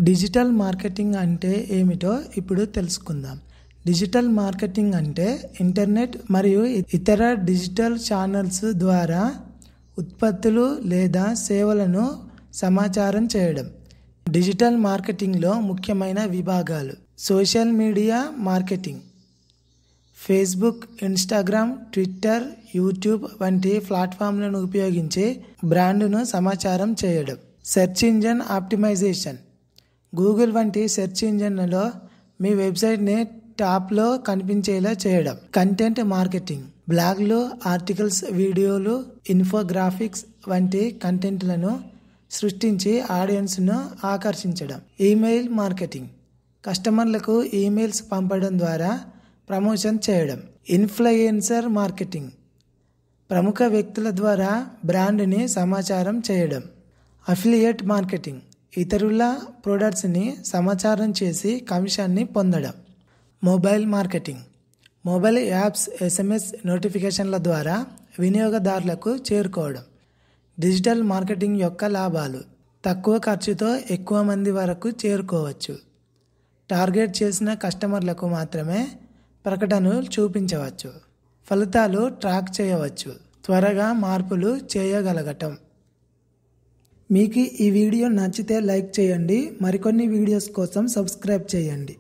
Digital marketing అంటే ఏమిటో ఇప్పుడు తెలుసుకుందాం. డిజిటల్ మార్కెటింగ్ అంటే ఇంటర్నెట్ మరియు ఇతర డిజిటల్ ఛానల్స్ ద్వారా ఉత్పత్తులు లేదా సేవలను సమాచారం చేయడం. డిజిటల్ మార్కెటింగ్లో ముఖ్యమైన విభాగాలు: social media marketing, Facebook, Instagram, Twitter, YouTube వంటి ప్లాట్ఫామ్లను ఉపయోగించి బ్రాండ్ను సమాచారం చేయడం. సెర్చ్ ఇంజిన్ ఆప్టిమైజేషన్, గూగుల్ వంటి సెర్చ్ ఇంజిన్లలో మీ వెబ్సైట్ని టాప్లో కనిపించేలా చేయడం. కంటెంట్ మార్కెటింగ్, బ్లాగ్లు, ఆర్టికల్స్, వీడియోలు, ఇన్ఫోగ్రాఫిక్స్ వంటి కంటెంట్లను సృష్టించి ఆడియన్స్ను ఆకర్షించడం. ఈమెయిల్ మార్కెటింగ్, కస్టమర్లకు ఈమెయిల్స్ పంపడం ద్వారా ప్రమోషన్ చేయడం. ఇన్ఫ్లుయెన్సర్ మార్కెటింగ్, ప్రముఖ వ్యక్తుల ద్వారా బ్రాండ్ని సమాచారం చేయడం. అఫిలియేట్ మార్కెటింగ్, ఇతరుల ప్రొడక్ట్స్ని సమాచారం చేసి కమిషన్ని పొందడం. Mobile marketing, mobile apps, SMS నోటిఫికేషన్ల ద్వారా వినియోగదారులకు చేరుకోవడం. డిజిటల్ మార్కెటింగ్ యొక్క లాభాలు: తక్కువ ఖర్చుతో ఎక్కువ మంది వరకు చేరుకోవచ్చు. టార్గెట్ చేసిన కస్టమర్లకు మాత్రమే ప్రకటనలు చూపించవచ్చు. ఫలితాలు ట్రాక్ చేయవచ్చు. త్వరగా మార్పులు చేయగలగటం. మీకు ఈ వీడియో నచ్చితే లైక్ చేయండి. మరికొన్ని వీడియోస్ కోసం సబ్స్క్రైబ్ చేయండి.